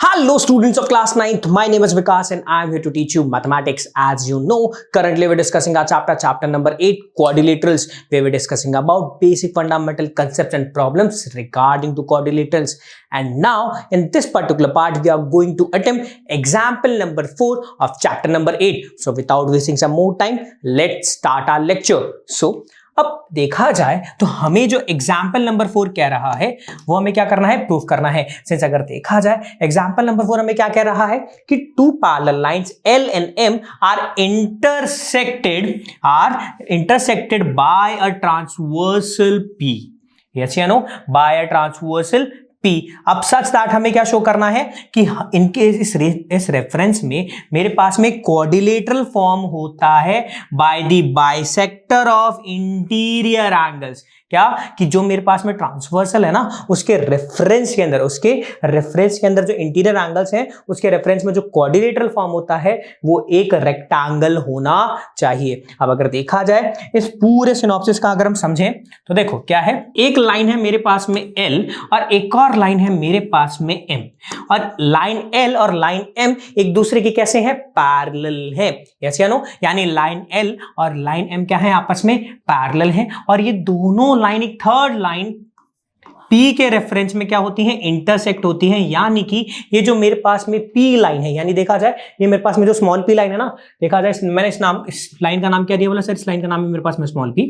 Hello students of class 9th, my name is Vikas and I am here to teach you mathematics. As you know, currently we're discussing our chapter number 8, quadrilaterals, where we're discussing about basic fundamental concepts and problems regarding to quadrilaterals. And now in this particular part, we are going to attempt example number 4 of chapter number 8. So without wasting some more time, let's start our lecture. So अब देखा जाए तो हमें जो example number 4 कह रहा है वो हमें क्या करना है, प्रूफ करना है। सिंस अगर देखा जाए एग्जाम्पल नंबर 4 हमें क्या कह रहा है कि two parallel lines L and M are intersected by a transversal P। Yes या no, by a transversal P। अब सच दैट हमें क्या शो करना है कि इनके इस रेफरेंस में मेरे पास में क्वाड्रिलेटरल फॉर्म होता है by the bisector of interior angles. क्या कि जो मेरे पास में ट्रांसवर्सल है ना, उसके रेफरेंस के अंदर जो इंटीरियर एंगल्स हैं उसके रेफरेंस में जो क्वाड्रिलेटरल फॉर्म होता है वो एक रेक्टेंगल होना चाहिए। अब अगर देखा जाए इस पूरे सिनॉप्सिस का अगर हम समझें तो देखो क्या है, एक लाइन है मेरे पास में L और एक और लाइन है मेरे पास में M, और लाइन L और लाइन M एक दूसरे के कैसे हैं, पैरेलल है। यस या नो, यानी लाइन L और लाइन M क्या है, आपस में पैरेलल है। और ये दोनों लाइन एक थर्ड लाइन P के रेफरेंस में क्या होती है, इंटरसेक्ट होती है। यानी कि ये जो मेरे पास में P लाइन है, यानी देखा जाए ये मेरे पास में जो स्मॉल p लाइन है ना, देखा जाए मैंने इस लाइन का नाम क्या दिया, बोला सर इस लाइन का नाम है मेरे पास में स्मॉल p।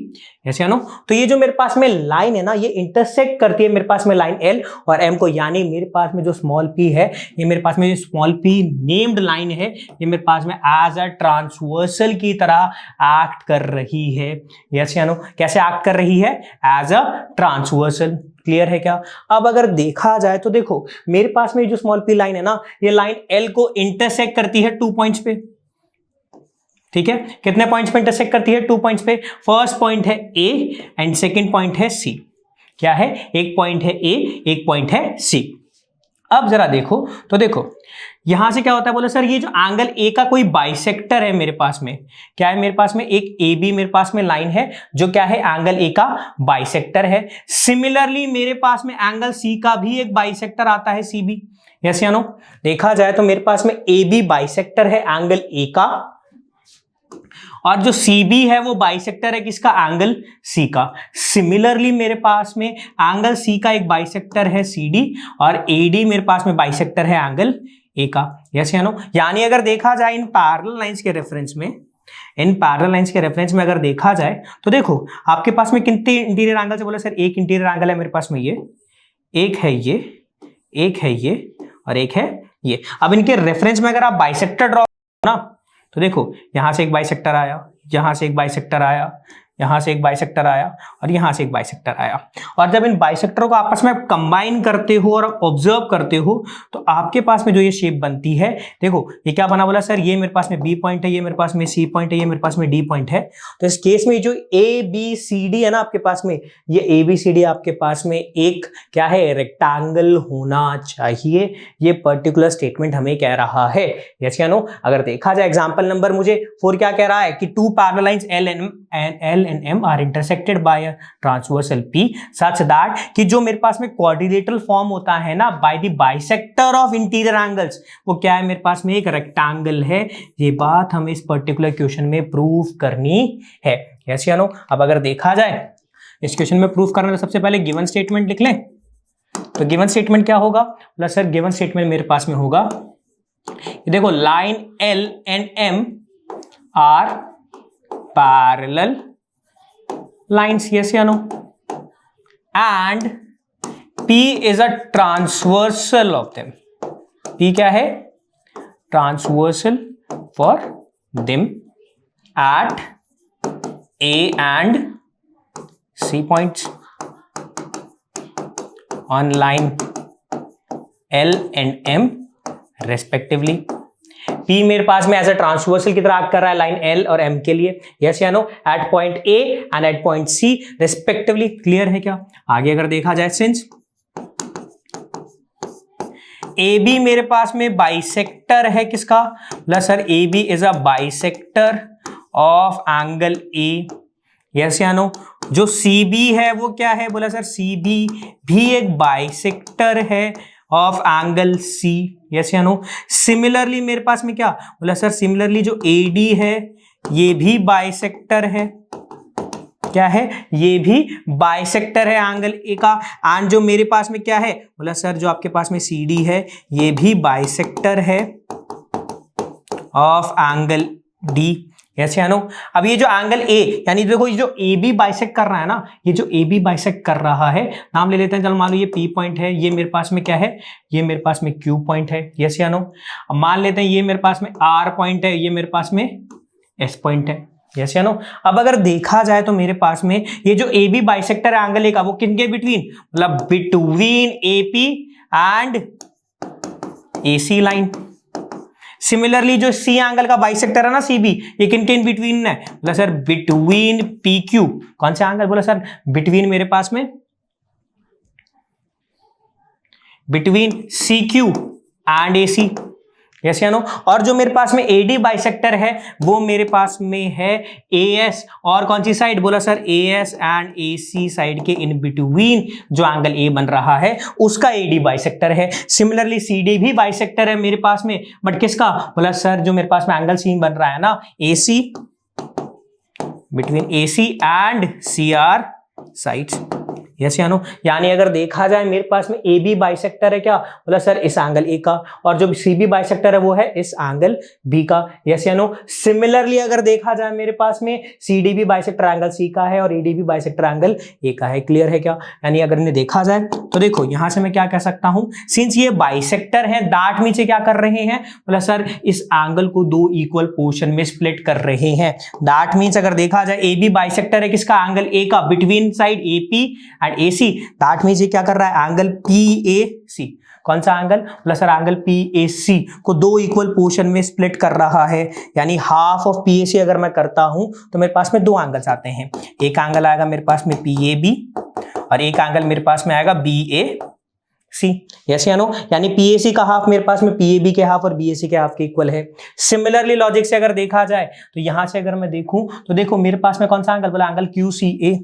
ऐसे नो, तो ये जो मेरे पास में लाइन है ना, ये इंटरसेक्ट करती है मेरे पास में लाइन L और M को। यानी मेरे पास में जो स्मॉल p है, ये मेरे पास में स्मॉल p नेम्ड लाइन है, ये मेरे पास में एज अ ट्रांसवर्सल की तरह एक्ट कर रही है। यस या नो, कैसे एक्ट कर रही है, एज अ ट्रांसवर्सल। क्लियर है क्या? अब अगर देखा जाए तो देखो मेरे पास में जो स्मॉल p लाइन है ना, ये लाइन L को इंटरसेक्ट करती है 2 पॉइंट्स पे। ठीक है, कितने पॉइंट्स पे इंटरसेक्ट करती है, 2 पॉइंट्स पे। फर्स्ट पॉइंट है A एंड सेकंड पॉइंट है C। क्या है, एक पॉइंट है A, एक पॉइंट है C। अब जरा देखो तो देखो यहां से क्या होता है, बोले सर ये जो एंगल A का कोई बाइसेक्टर है मेरे पास में, क्या है मेरे पास में एक AB मेरे पास में लाइन है जो क्या है, एंगल A का बाइसेक्टर है। सिमिलरली मेरे पास में एंगल C का भी एक बाइसेक्टर आता है CB। यस या नो, देखा जाए तो मेरे पास में AB बाइसेक्टर है एंगल A का, और जो CB है वो बाइसेक्टर है किसका, एंगल C का। सिमिलरली मेरे पास में एंगल C का एक बाइसेक्टर है CD, और AD मेरे पास में बाइसेक्टर है एंगल A का। यस या नो, यानी अगर देखा जाए इन पैरेलल लाइंस के रेफरेंस में अगर देखा जाए तो देखो आपके पास में कितने इंटीरियर एंगल से, बोले सर एक इंटीरियर एंगल है मेरे पास में, ये एक है, ये एक है, ये और एक है ये। अब इनके रेफरेंस में अगर आप बाइसेक्टर ड्रॉ ना, तो देखो यहां से एक बाइसेक्टर आया, यहां से एक बाइसेक्टर आया, यहां से एक बाइसेक्टर आया और यहां से एक बाइसेक्टर आया। और जब इन बाइसेक्टरों को आपस में कंबाइन करते हो और ऑब्जर्व करते हो तो आपके पास में जो ये शेप बनती है, देखो ये क्या बना, बोला सर ये मेरे पास में B पॉइंट है, ये मेरे पास में C पॉइंट है, ये मेरे पास में D पॉइंट है। तो इस केस में जो ABCD है ना आपके पास में, ये ABCD आपके पास में एक क्या है, रेक्टेंगल होना चाहिए। ये पर्टिकुलर स्टेटमेंट हमें कह रहा है। यस या नो, अगर देखा जाए एग्जाम्पल नंबर मुझे 4 क्या कह रहा है कि two parallel lines L and M are intersected by a transversal P such that कि जो मेरे पास में quadrilateral फॉर्म होता है ना by the bisector of interior angles, वो क्या है, मेरे पास में एक रेक्टेंगल है। ये बात हमें इस पर्टिकुलर क्वेश्चन में प्रूव करनी है। यस या नो, अब अगर देखा जाए इस क्वेश्चन में प्रूव करना, तो सबसे पहले गिवन स्टेटमेंट लिख लें। तो गिवन स्टेटमेंट क्या होगा, बोला सर गिवन स्टेटमेंट मेरे पास में होगा, देखो line L and M are parallel lines, yes या no, and P is a transversal of them। P क्या है, transversal for them at A and C points on line L and M respectively। P मेरे पास में as a transversal की तरह act कर रहा है लाइन L और M के लिए। यस या no, at point A and at point C respectively. Clear है क्या? आगे अगर देखा जाए, सिंस AB मेरे पास में बाइसेक्टर है किसका, बोला sir AB is a bisector of angle A। Yes या नो, जो CB है वो क्या है, बोला सर CB भी एक बाइसेक्टर है ऑफ एंगल सी, यस या नो। सिमिलरली मेरे पास में क्या बोला सर, सिमिलरली जो AD है ये भी बाइसेक्टर है, क्या है, ये भी बाइसेक्टर है एंगल ए का। एंड जो मेरे पास में क्या है बोला सर, जो आपके पास में CD है ये भी बाइसेक्टर है ऑफ एंगल D, यस या नो। अब ये जो एंगल A, यानी देखो ये जो AB बाइसेक्ट कर रहा है ना, ये जो AB बाइसेक्ट कर रहा है, नाम ले लेते हैं, चलो मान लो ये P पॉइंट है, ये मेरे पास में क्या है, ये मेरे पास में Q पॉइंट है, यस या नो। अब मान लेते हैं ये मेरे पास में R पॉइंट है, ये मेरे पास में S पॉइंट है, यस या नो। अब अगर देखा जाए तो मेरे पास में ये जो AB बाइसेक्टर एंगल A का वो किनके बिटवीन, मतलब between AP and AC line. Similarly जो C एंगल का बाइसेक्टर है ना CB, ये किनके इन बिटवीन है, बोला सर बिटवीन PQ, कौन सा एंगल, बोला सर बिटवीन मेरे पास में between CQ and AC, yes या नो। और जो मेरे पास में AD बाइसेक्टर है वो मेरे पास में है AS, और कौन सी साइड, बोला sir AS and AC side के इन बिटवीन जो एंगल A बन रहा है उसका AD बाइसेक्टर है। सिमिलरली CD भी बाइसेक्टर है मेरे पास में, बट किसका, बोला सर जो मेरे पास में एंगल C बन रहा है ना AC, between AC and CR sides, yes या नो। यानी अगर देखा जाए मेरे पास में AB बाइसेक्टर है क्या, बोला सर इस एंगल A का, और जो CB बाइसेक्टर है वो है इस एंगल B का, यस या नो। सिमिलरली अगर देखा जाए मेरे पास में CD भी बाइसेक्टर एंगल C का है और AD भी बाइसेक्टर एंगल A का है, क्लियर है क्या। यानी अगर इन्हें देखा जाए तो देखो यहां से मैं क्या कह सकता हूं, सिंस ये बाइसेक्टर है दैट मींस ये क्या कर रहे हैं, बोला सर इस एंगल को दो इक्वल पोर्शन में स्प्लिट कर रहे हैं। दैट मींस अगर देखा जाए AB बाइसेक्टर है किसका, एंगल A का, between side AP and AC, that means ये क्या कर रहा है, एंगल PAC, कौन सा एंगल, बोला सर एंगल PAC को दो इक्वल पोर्शन में स्प्लिट कर रहा है। यानी हाफ ऑफ PAC अगर मैं करता हूं तो मेरे पास में दो एंगल्स आते हैं, एक एंगल आएगा मेरे पास में PAB और एक एंगल मेरे पास में आएगा BAC, यस या नो। यानी PAC का हाफ मेरे पास में PAB के हाफ और BAC के हाफ के इक्वल है। सिमिलरली लॉजिक से अगर देखा जाए तो यहां से अगर मैं देखूं तो देखो मेरे पास में कौन सा एंगल, बोला एंगल QCA,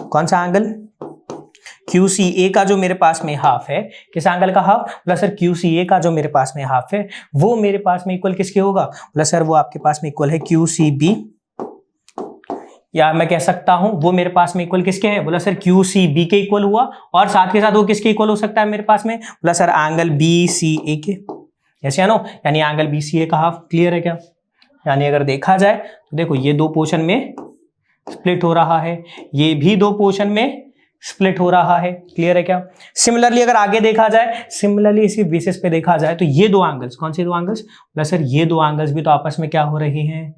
कौन सा एंगल QCA का जो मेरे पास में हाफ है, किस एंगल का हाफ, बोला सर QCA का जो मेरे पास में हाफ है वो मेरे पास में इक्वल किसके होगा, बोला सर वो आपके पास में इक्वल है QCB, या मैं कह सकता हूं वो मेरे पास में इक्वल किसके है, बोला सर QCB के इक्वल हुआ, और साथ के साथ वो किसके इक्वल हो सकता है मेरे पास में, बोला सर एंगल BCA के, यस या नो। यानी एंगल BCA का हाफ, क्लियर है क्या। यानी अगर देखा जाए तो देखो ये दो पोर्शन में स्प्लिट हो रहा है, ये भी दो पोर्शन में स्प्लिट हो रहा है, क्लियर है क्या। सिमिलरली अगर आगे देखा जाए, सिमिलरली इसी बेसिस पे देखा जाए तो ये दो एंगल्स, कौन से दो एंगल्स, बोला सर ये दो एंगल्स भी तो आपस में क्या हो रहे हैं,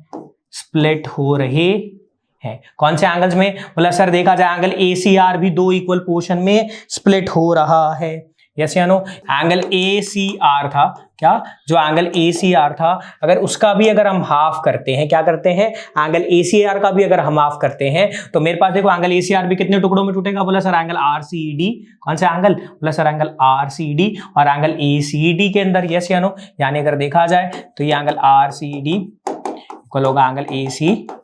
स्प्लिट हो रहे हैं। कौन से एंगल्स में, बोला सर देखा जाए एंगल ACR भी दो इक्वल पोर्शन में स्प्लिट हो रहा है, यस या नो। एंगल ACR था क्या, जो एंगल ACR था अगर उसका भी अगर हम हाफ करते हैं, क्या करते हैं, एंगल ACR का भी अगर हम हाफ करते हैं तो मेरे पास देखो एंगल ACR भी कितने टुकड़ों में टूटेगा, बोला सर एंगल RCD, कौन सा एंगल, बोला सर एंगल RCD और एंगल ACD के अंदर, यस या नो। यानी अगर देखा जाए तो ये एंगल RCD इक्वल होगा एंगल ACD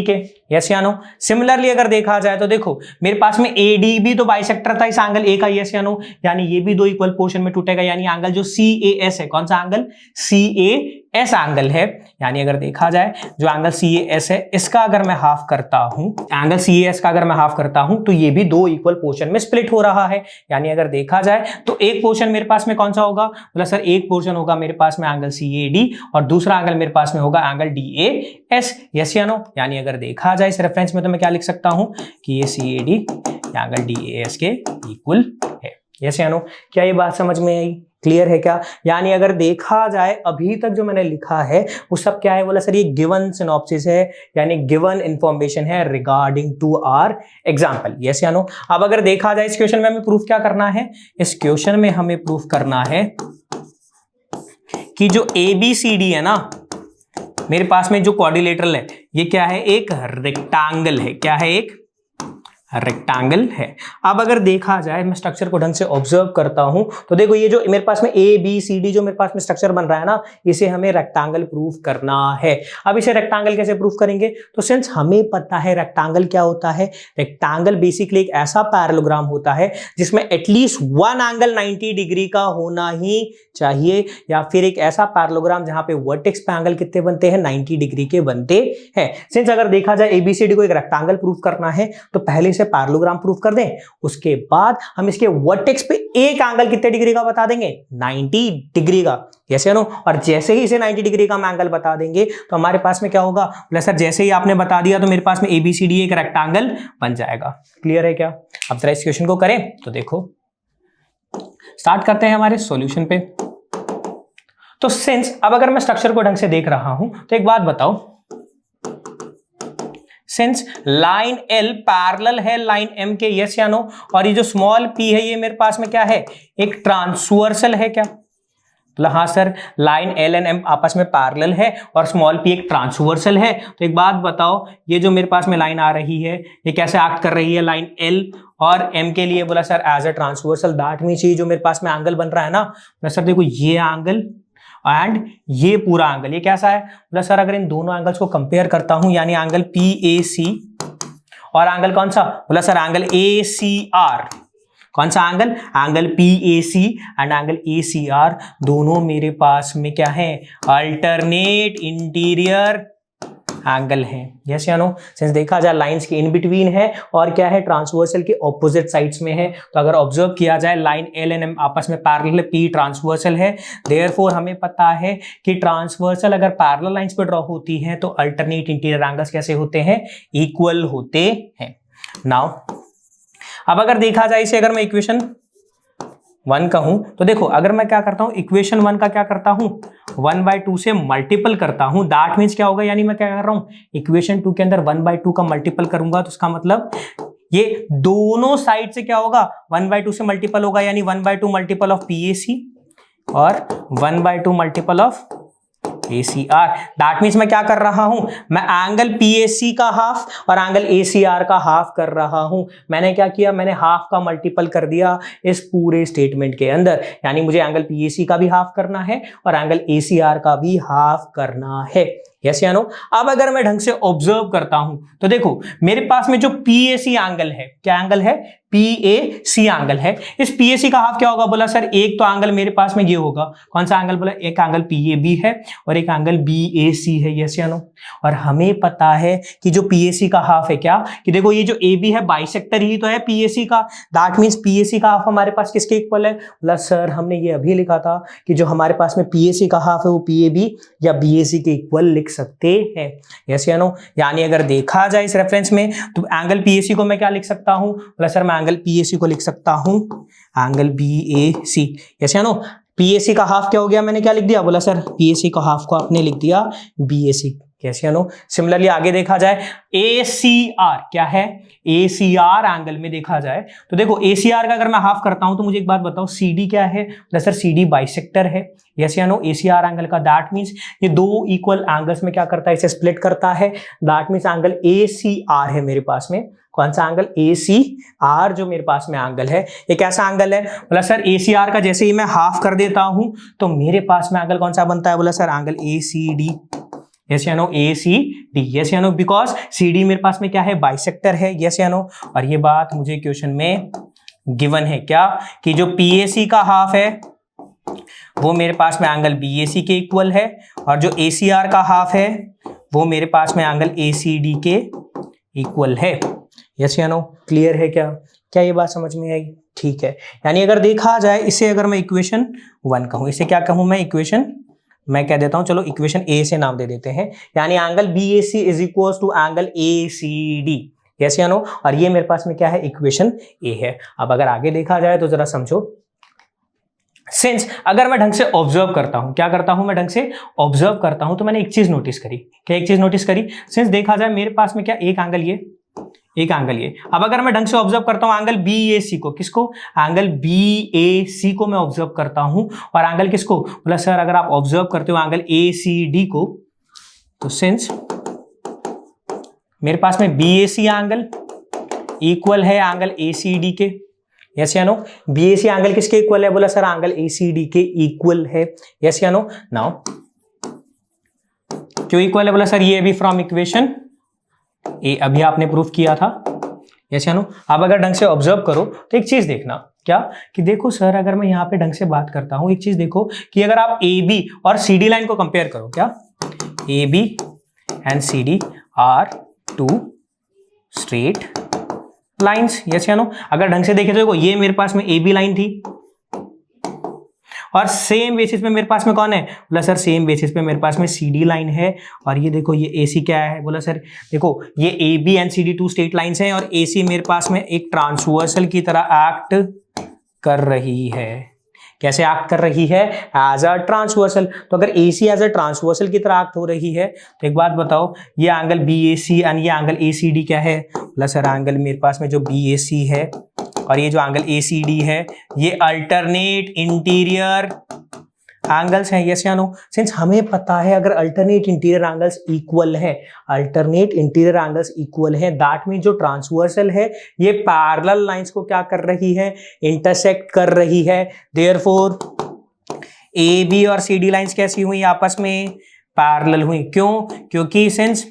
के, यस या नो। सिमिलरली अगर देखा जाए तो देखो मेरे पास में AD भी तो बाइसेक्टर था इस एंगल A का, यस या नो। यानी ये भी दो इक्वल पोर्शन में टूटेगा, यानी एंगल जो CAS है, कौन सा एंगल, CAS एंगल है। यानी अगर देखा जाए जो एंगल CAS है इसका अगर मैं हाफ करता हूं, एंगल CAS का अगर मैं हाफ करता हूं तो ये भी दो इक्वल पोर्शन में स्प्लिट हो रहा है। यानी अगर देखा जाए तो एक पोर्शन मेरे पास में कौन सा होगा, बोला सर एक पोर्शन होगा मेरे पास में एंगल CAD और दूसरा एंगल मेरे पास में होगा एंगल DAS, यस या नो। यानी अगर देखा जाए इस रेफरेंस में तो मैं क्या लिख सकता हूं कि ये CAD एंगल DAS के इक्वल है, यस या नो। क्या ये बात समझ में आई, क्लियर है क्या। यानी अगर देखा जाए अभी तक जो मैंने लिखा है वो सब क्या है, बोला सर ये गिवन सिनॉप्सिस है, यानी गिवन इंफॉर्मेशन है regarding to our example, yes या नो। अब अगर देखा जाए इस क्वेश्चन में हमें प्रूफ क्या करना है, इस क्वेश्चन में हमें प्रूफ करना है कि जो ABCD है ना मेरे पास में जो क्वाड्रिलेटरल है ये क्या है, एक रेक्टेंगल है, क्या है, एक रेक्टेंगल है। अब अगर देखा जाए, मैं स्ट्रक्चर को ढंग से ऑब्जर्व करता हूं तो देखो ये जो मेरे पास में ए बी सी डी जो मेरे पास में स्ट्रक्चर बन रहा है ना, इसे हमें रेक्टेंगल प्रूफ करना है। अब इसे रेक्टेंगल कैसे प्रूफ करेंगे? तो सिंस हमें पता है रेक्टेंगल क्या होता है, रेक्टेंगल बेसिकली एक ऐसा पैरेललोग्राम होता है जिसमें एटलीस्ट वन एंगल 90 डिग्री का होना ही चाहिए, या फिर एक ऐसा पैरेललोग्राम जहां पे वर्टेक्स पे एंगल कितने बनते हैं, 90 डिग्री के बनते हैं। सिंस अगर देखा जाए एबीसीडी को एक रेक्टेंगल प्रूफ करना है तो पहले से पैरेललोग्राम प्रूफ कर दें, उसके बाद हम इसके वर्टेक्स पे एक एंगल कितने डिग्री का बता देंगे, 90 डिग्री का। जैसे नो, और जैसे ही इसे 90 डिग्री का हम एंगल बता देंगे तो हमारे पास में क्या होगा, बोला सर जैसे ही आपने बता दिया तो मेरे पास में एबीसीडी एक रेक्टेंगल बन जाएगा। क्लियर है क्या? अब जरा इस क्वेश्चन को करें तो देखो, स्टार्ट करते हैं हमारे सॉल्यूशन पे। तो सिंस अब अगर मैं स्ट्रक्चर को ढंग से देख रहा हूं तो एक बात बताओ, सिंस लाइन एल पैरेलल है लाइन एम के, यस या नो, और ये जो स्मॉल पी है ये मेरे पास में क्या है, एक ट्रांसवर्सल है क्या? तो हाँ sir, line L and M आपस में पैरेलल है और स्मॉल पी एक ट्रांसवर्सल है। तो एक बात बताओ, ये जो मेरे पास में लाइन आ रही है ये कैसे एक्ट कर रही है लाइन एल और एम के लिए? बोला sir as a transversal, that means ये जो मेरे पास में एंगल बन रहा है ना, बोला सर देखो ये एंगल एंड ये पूरा एंगल ये कैसा है? बोला सर अगर इन दोनों एंगल्स को कंपेयर करता हूं, यानी एंगल पी ए सी और एंगल कौन सा? बोला sir angle A C R. कौन सा angle? Angle P A C and angle A C R, दोनों मेरे पास में क्या है, अल्टरनेट इंटीरियर एंगल है। यस या नो? सिंस देखा जाए लाइंस के इन बिटवीन है और क्या है, ट्रांसवर्सल के ऑपोजिट साइड्स में है। तो अगर ऑब्जर्व किया जाए लाइन एल एंड एम आपस में पैरेलल है, पी ट्रांसवर्सल है, देयरफॉर हमें पता है कि ट्रांसवर्सल अगर पैरेलल लाइंस पे ड्रॉ होती हैं तो अल्टरनेट इंटीरियर एंगल्स कैसे होते हैं, इक्वल होते हैं। नाउ अब अगर देखा जाए इसे अगर मैं इक्वेशन 1 कहूं तो देखो, अगर मैं क्या करता हूं, इक्वेशन 1 का क्या करता हूं, 1/2 से मल्टीपल करता हूं, दैट मींस क्या होगा, यानी मैं क्या कर रहा हूं, इक्वेशन 2 के अंदर 1/2 का मल्टीपल करूंगा तो उसका मतलब ये दोनों साइड से क्या होगा, 1/2 से मल्टीपल होगा, यानी 1/2 मल्टीपल ऑफ पीएसी और 1/2 multiple of ACR। That means मैं क्या कर रहा हूं, मैं एंगल PAC का हाफ और एंगल ACR का हाफ कर रहा हूं। मैंने क्या किया, मैंने हाफ का मल्टीपल कर दिया इस पूरे स्टेटमेंट के अंदर, यानी मुझे एंगल PAC का भी हाफ करना है और एंगल ACR का भी हाफ करना है। यस या नो? अब अगर मैं ढंग से ऑब्जर्व करता हूं तो देखो मेरे पास में जो PAC एंगल है, क्या एंगल है, PAC एंगल है। इस PAC का हाफ क्या होगा? बोला सर एक तो एंगल मेरे पास में ये होगा, कौन सा एंगल? बोला एक एंगल PAB है और एक एंगल BAC है। यस या नो? और हमें पता है कि जो PAC का हाफ है क्या, कि देखो ये जो AB है बाइसेक्टर ही तो है PAC का, दैट मींस PAC का हाफ हमारे पास किसके इक्वल है? बोला सर हमने ये अभी लिखा था कि जो हमारे पास में PAC का हाफ है वो PAB या BAC के इक्वल लिख सकते हैं। यस या नो? यानी अगर देखा जाए इस रेफरेंस में तो एंगल PAC को मैं क्या लिख सकता हूं? बोला सर मैं एंगल PAC को लिख सकता हूं एंगल BAC। यस या नो? PAC का हाफ क्या हो गया, मैंने क्या लिख दिया? बोला सर PAC का हाफ को आपने लिख दिया BAC। कैसे या नो? सिमिलरली आगे देखा जाए ACR क्या है, ACR एंगल में देखा जाए तो देखो ACR का अगर मैं हाफ करता हूं तो मुझे एक बात बताओ CD क्या है? बोला सर CD बाइसेक्टर है। यस या नो? ACR एंगल का दैट मींस ये दो इक्वल एंगल्स में क्या करता है, इसे स्प्लिट करता है, दैट मींस एंगल ACR है मेरे पास में। कौन सा एंगल? ACR जो मेरे पास में एंगल है ये कैसा एंगल है? बोला सर ACR का जैसे ही मैं हाफ कर देता हूं तो मेरे पास में एंगल कौन सा बनता है? बोला सर एंगल ACD। यस या नो? ACD। यस या नो? बिकॉज CD मेरे पास में क्या है, बाइसेक्टर है। यस या नो? और ये बात मुझे क्वेश्चन में गिवन है क्या, कि जो PAC का हाफ है वो मेरे पास में एंगल BAC के इक्वल है और जो ACR का हाफ है वो मेरे पास में एंगल ACD के इक्वल है। यस या नो? क्लियर है क्या? क्या ये बात समझ में आई? ठीक है। यानी अगर देखा जाए इसे अगर मैं इक्वेशन 1 कहूं, इसे क्या कहूं मैं, इक्वेशन, मैं कह देता हूं चलो इक्वेशन A से नाम दे देते हैं, यानी angle BAC is equal to angle ACD। Yes या नो? और ये मेरे पास में क्या है, इक्वेशन A है। अब अगर आगे देखा जाए तो जरा समझो, सिंस अगर मैं ढंग से ऑब्जर्व करता हूं, क्या करता हूं मैं, ढंग से ऑब्जर्व करता हूं तो मैंने एक चीज नोटिस करी। क्या एक चीज नोटिस करी? सिंस देखा जाए मेरे पास में क्या, एक एंगल ये, एक एंगल ये। अब अगर मैं ढंग से ऑब्जर्व करता हूं एंगल BAC को, किसको? एंगल BAC को मैं ऑब्जर्व करता हूं, और एंगल किसको? बोला सर अगर आप ऑब्जर्व करते हो एंगल ACD को, तो सिंस मेरे पास में BAC एंगल इक्वल है एंगल ACD के, यस या नो। BAC एंगल किसके इक्वल है? बोला सर एंगल ACD के इक्वल है, यस या नो। नाउ क्यों इक्वल है? बोला सर ये भी फ्रॉम इक्वेशन ए, अभी आपने प्रूफ किया था, यस या नो। आप अगर ढंग से ऑब्जर्व करो तो एक चीज देखना, क्या कि देखो सर अगर मैं यहां पे ढंग से बात करता हूं, एक चीज देखो कि अगर आप AB और CD लाइन को कंपेयर करो, क्या AB and CD are two straight lines, yes या नो। अगर ढंग से देखें तो देखो ये मेरे पास में AB लाइन थी और सेम बेसिस पे मेरे पास में कौन है? बोला सर सेम बेसिस पे मेरे पास में CD लाइन है, और ये देखो ये AC क्या है? बोला सर देखो ये AB and CD two straight lines हैं और AC मेरे पास में एक ट्रांसवर्सल की तरह एक्ट कर रही है। कैसे एक्ट कर रही है? As a transversal. तो अगर AC एज अ ट्रांसवर्सल की तरह एक्ट हो रही है तो एक बात बताओ, ये एंगल BAC एंड ये एंगल ACD क्या है? बोला सर एंगल मेरे पास में जो BAC है और ये जो एंगल ACD है ये अल्टरनेट इंटीरियर एंगल्स हैं, यस या नो। सिंस हमें पता है अगर अल्टरनेट इंटीरियर एंगल्स इक्वल है, अल्टरनेट इंटीरियर एंगल्स इक्वल है, दैट मीन जो ट्रांसवर्सल है ये पैरेलल लाइंस को क्या कर रही है? इंटरसेक्ट कर रही है। देयरफॉर AB और CD लाइंस कैसी हुई? आपस में पैरेलल हुई। क्यों? क्योंकि since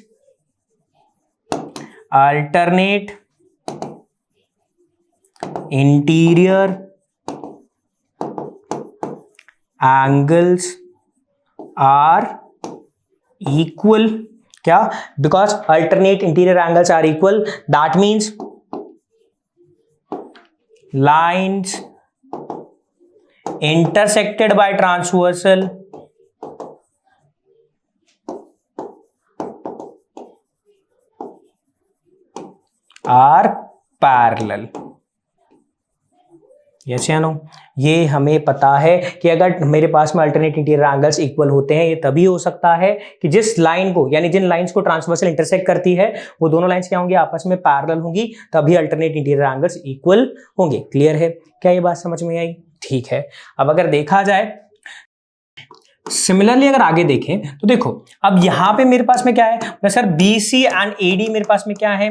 alternate interior angles are equal, क्या? Because alternate interior angles are equal, that means lines intersected by transversal are parallel, yes या नो। ये हमें पता है कि अगर मेरे पास में अल्टरनेट इंटीरियर एंगल्स इक्वल होते हैं, ये तभी हो सकता है कि जिस लाइन को, यानी जिन लाइंस को ट्रांसवर्सल इंटरसेक्ट करती है वो दोनों लाइंस क्या होंगी? आपस में पैरेलल होंगी, तभी अल्टरनेट इंटीरियर एंगल्स इक्वल होंगे। क्लियर है? क्या ये बात समझ में आई? ठीक है। अब अगर देखा जाए सिमिलरली अगर आगे देखें तो देखो अब यहां पे मेरे पास में क्या है? सर BC एंड AD मेरे पास में क्या है?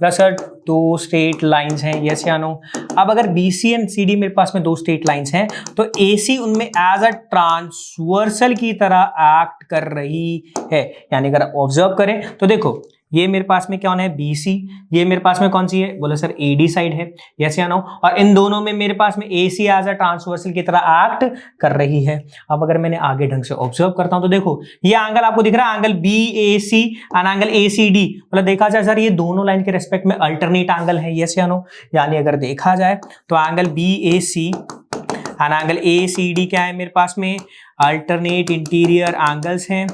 सर दो स्ट्रेट लाइंस हैं, यस या नो। अब अगर BC एंड CD मेरे पास में दो स्ट्रेट लाइंस हैं तो AC उनमें एज अ ट्रांसवर्सल की तरह एक्ट कर रही है। यानी अगर ऑब्जर्व करें तो देखो ये मेरे पास में कौन है? BC। ये मेरे पास में कौन सी है? बोला सर AD साइड है, यस या नो। और इन दोनों में मेरे पास में AC एज अ ट्रांसवर्सल की तरह एक्ट कर रही है। अब अगर मैंने आगे ढंग से ऑब्जर्व करता हूं तो देखो ये एंगल आपको दिख रहा है, angle BAC and angle ACD। मतलब देखा जाए सर ये दोनों लाइन के रेस्पेक्ट में अल्टरनेट एंगल है, यस या नो। यानी अगर देखा जाए तो angle BAC and angle ACD क्या है मेरे पास में? अल्टरनेट इंटीरियर एंगल्स हैं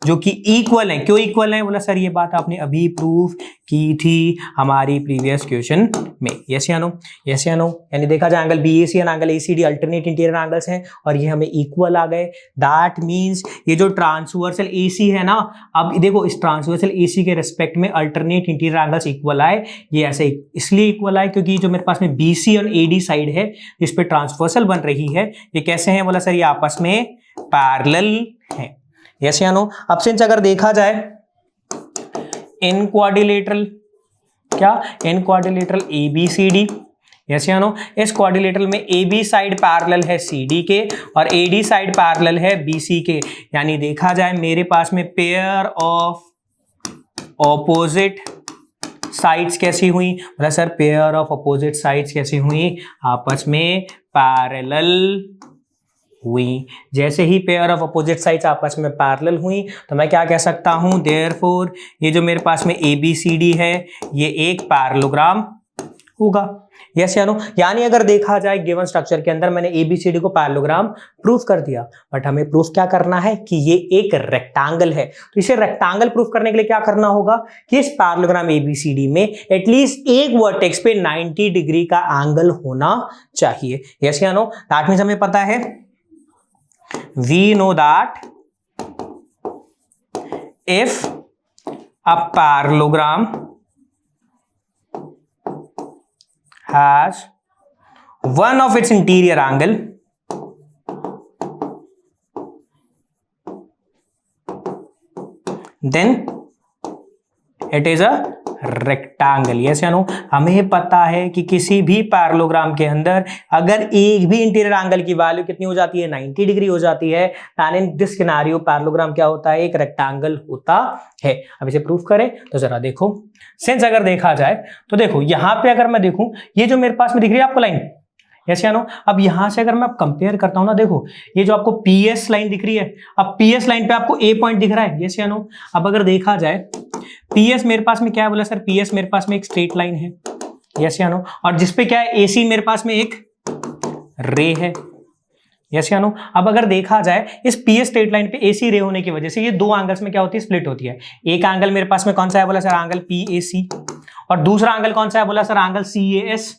जो कि इक्वल है। क्यों इक्वल है? बोला सर ये बात आपने अभी प्रूफ की थी हमारी प्रीवियस क्वेश्चन में, यस या नो। यस या नो। यानी देखा जाए angle BAC and angle ACD alternate interior angles हैं और ये हमें इक्वल आ गए। दैट मींस ये जो ट्रांसवर्सल AC है ना, अब देखो इस ट्रांसवर्सल AC के रेस्पेक्ट में अल्टरनेट इंटीरियर एंगल्स इक्वल आए। ये ऐसे इसलिए इक्वल आए क्योंकि जो मेरे पास में BC और AD साइड है जिस पे ट्रांसवर्सल बन रही है, ये कैसे हैं? बोला सर ये आपस में पैरेलल है, यस या नो। अब सिंस अगर देखा जाए इन क्वाड्रिलेटरल, क्या इन क्वाड्रिलेटरल ABCD, यस या नो। इस क्वाड्रिलेटरल में AB साइड पैरेलल है CD के और AD साइड पैरेलल है BC के। यानी देखा जाए मेरे पास में पेयर ऑफ ऑपोजिट साइड्स कैसी हुई? बोला sir pair of opposite sides कैसी हुई? आपस में पैरेलल हुई। जैसे ही पेयर ऑफ अपोजिट साइड्स आपस में पैरेलल हुई तो मैं क्या कह सकता हूं? देयरफॉर ये जो मेरे पास में ABCD है ये एक पैरेललोग्राम होगा, यस या नो। यानी अगर देखा जाए गिवन स्ट्रक्चर के अंदर मैंने ABCD को पैरेललोग्राम प्रूफ कर दिया, बट हमें प्रूफ क्या करना है कि ये एक रेक्टेंगल है। तो इसे रेक्टेंगल प्रूफ करने के लिए क्या करना होगा कि इस पैरेललोग्राम ABCD में एटलीस्ट एक वर्टेक्स पे 90 डिग्री का एंगल होना चाहिए, यस या नो। दैट मींस हमें पता है, we know that if a parallelogram has one of its interior angle then it is a rectangle. Yes या नो? हमें पता है कि किसी भी पैरेललोग्राम के अंदर अगर एक भी इंटीरियर एंगल की वैल्यू कितनी हो जाती है, 90 डिग्री हो जाती है, and in this scenario parallelogram क्या होता है, एक रेक्टेंगल होता है। अब इसे प्रूफ करें तो जरा देखो, सिंस अगर देखा जाए तो देखो यहां पे अगर मैं देखूं, ये जो मेरे पास में दिख रही है आपको लाइन, यस या नो? अब यहां से अगर मैं कंपेयर करता हूं ना, देखो ये जो आपको पीएस लाइन दिख रही है, अब पीएस लाइन पे आपको ए पॉइंट दिख रहा है, यस या नो? अब अगर देखा जाए पीएस मेरे पास में क्या है, बोला सर पीएस मेरे पास में एक स्ट्रेट लाइन है, यस या नो? और जिसपे क्या है, एसी मेरे पास में एक रे है, यस या नो? अब अगर देखा जाए इस पीएस स्ट्रेट लाइन पे एसी रे होने की वजह से ये दो एंगल्स में क्या होती है, स्प्लिट होती है। एक एंगल मेरे पास में कौन सा है, बोला सर एंगल पीएसी, और दूसरा एंगल कौन सा है, बोला सर एंगल सीएएस,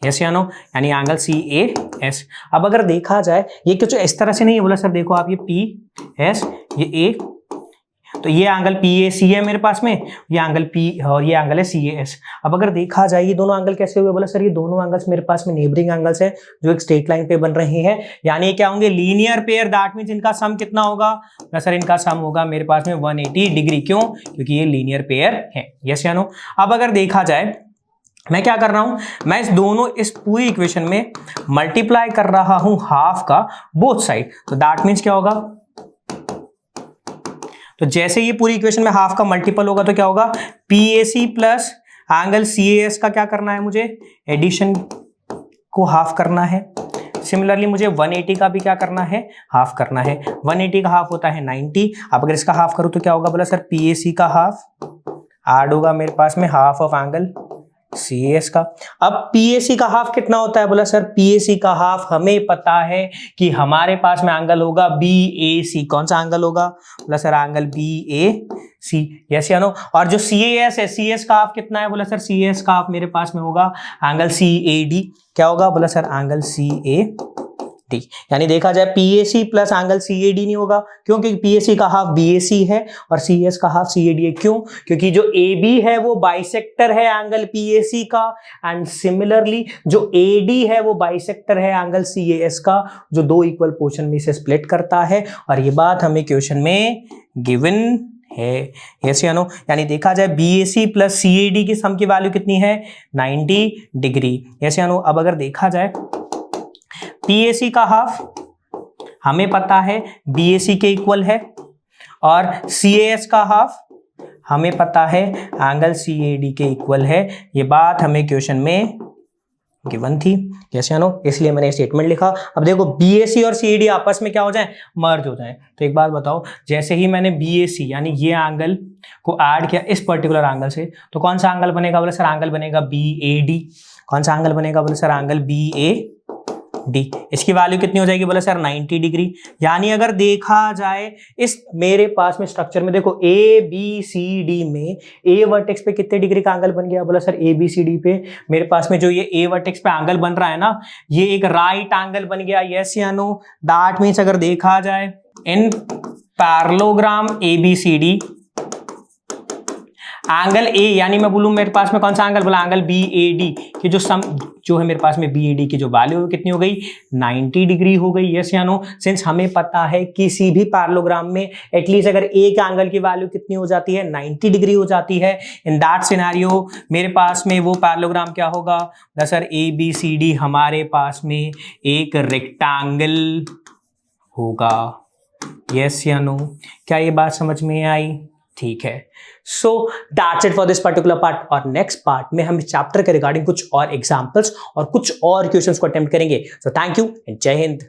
यस या नो? यानी एंगल सीएएस। अब अगर देखा जाए ये कुछ इस तरह से नहीं है, बोला सर देखो आप, ये पी एस, ये ए, तो ये एंगल पीएसी है मेरे पास में, ये एंगल पी और ये एंगल है सीएएस। अब अगर देखा जाए ये दोनों एंगल कैसे हुए, बोला सर ये दोनों एंगल्स मेरे पास में नेबरिंग एंगल्स है जो एक स्ट्रेट लाइन पे बन रहे हैं, यानी क्या होंगे, लीनियर पेयर। दैट मींस इनका सम कितना होगा, बोला सर इनका सम होगा मेरे पास में 180 डिग्री। क्यों? क्योंकि ये लीनियर पेयर है, यस या नो? अब अगर देखा जाए मैं क्या कर रहा हूं, मैं इस पूरी इक्वेशन में मल्टीप्लाई कर रहा हूं हाफ का बोथ साइड, तो दैट मींस क्या होगा, तो जैसे ये पूरी इक्वेशन में हाफ का मल्टीपल होगा तो क्या होगा, पीएसी प्लस एंगल सीएएस का क्या करना है, मुझे एडिशन को हाफ करना है। सिमिलरली मुझे 180 का भी क्या करना है, हाफ करना है। 180 का हाफ होता है 90। अब अगर इसका हाफ करूं तो क्या होगा, बोला सर पीएसी का हाफ ऐड होगा मेरे पास में हाफ ऑफ एंगल सीएस का। अब पीएसी का हाफ कितना होता है, बोला सर पीएसी का हाफ हमें पता है कि हमारे पास में एंगल होगा बीएसी। कौन सा एंगल होगा, बोला सर एंगल बीएसी, यस या नो? और जो सीएस है, सीएस का हाफ कितना है, बोला सर सीएस का हाफ मेरे पास में होगा एंगल सीएडी। क्या होगा, बोला सर एंगल सीएडी। यानी देखा जाए पीएसी प्लस एंगल सीएडी नहीं होगा, क्योंकि पीएसी का हाफ बीएसी है और सीएस का हाफ सीएडी है। क्यों? क्योंकि जो एबी है वो बाइसेक्टर है एंगल पीएसी का, एंड सिमिलरली जो एडी है वो बाइसेक्टर है एंगल सीएस का, जो दो इक्वल पोर्शन में से स्प्लिट करता है। और ये बात हमें क्वेश्चन में गिवन है, यस या नो? यानी देखा जाए बीएसी प्लस सीएडी की सम की वैल्यू कितनी है, 90 डिग्री, यस या नो? अब अगर देखा जाए पीएसी का हाफ हमें पता है बीएसी के इक्वल है, और सीएएस का हाफ हमें पता है एंगल सीएडी के इक्वल है। ये बात हमें क्वेश्चन में गिवन थी, यस या नो? इसलिए मैंने स्टेटमेंट लिखा। अब देखो बीएसी और सीएडी आपस में क्या हो जाए, मर्ज हो जाए। तो एक बात बताओ, जैसे ही मैंने बीएसी यानी ये एंगल को ऐड किया इस पर्टिकुलर एंगल से, तो कौन सा एंगल बनेगा, बोले सर एंगल बनेगा बीएडी। कौन सा एंगल बनेगा, बोले सर एंगल बीएडी। इसकी वैल्यू कितनी हो जाएगी, बोला सर 90 डिग्री। यानी अगर देखा जाए इस मेरे पास में स्ट्रक्चर में देखो ए बी सी डी में ए वर्टेक्स पे कितने डिग्री का एंगल बन गया, बोला sir A B C D पे मेरे पास में जो ये ए वर्टेक्स पे एंगल बन रहा है ना, ये एक राइट एंगल बन गया, यस या नो? दैट मीन्स अगर देखा जाए in parallelogram A B C D angle A, यानी मैं बोलूं मेरे पास में कौन सा एंगल, बोला एंगल बी ए डी की जो सम जो है मेरे पास में बी ए डी की जो वैल्यू कितनी हो गई, 90 डिग्री हो गई, यस या नो? सिंस हमें पता है किसी भी पैरेललोग्राम में एटलीस्ट अगर ए के एंगल की वैल्यू कितनी हो जाती है, 90 डिग्री हो जाती है। इन दैट सिनेरियो मेरे पास में वो पैरेललोग्राम क्या होगा, sir A B C D हमारे पास में एक रेक्टेंगल होगा, यस या नो? क्या ये बात समझ में आई? ठीक है, so that's it for this particular part. और नेक्स्ट पार्ट में हम इस चैप्टर के रिगार्डिंग कुछ और एग्जांपल्स और कुछ और क्वेश्चंस को अटेम्प्ट करेंगे। सो थैंक यू एंड जय हिंद।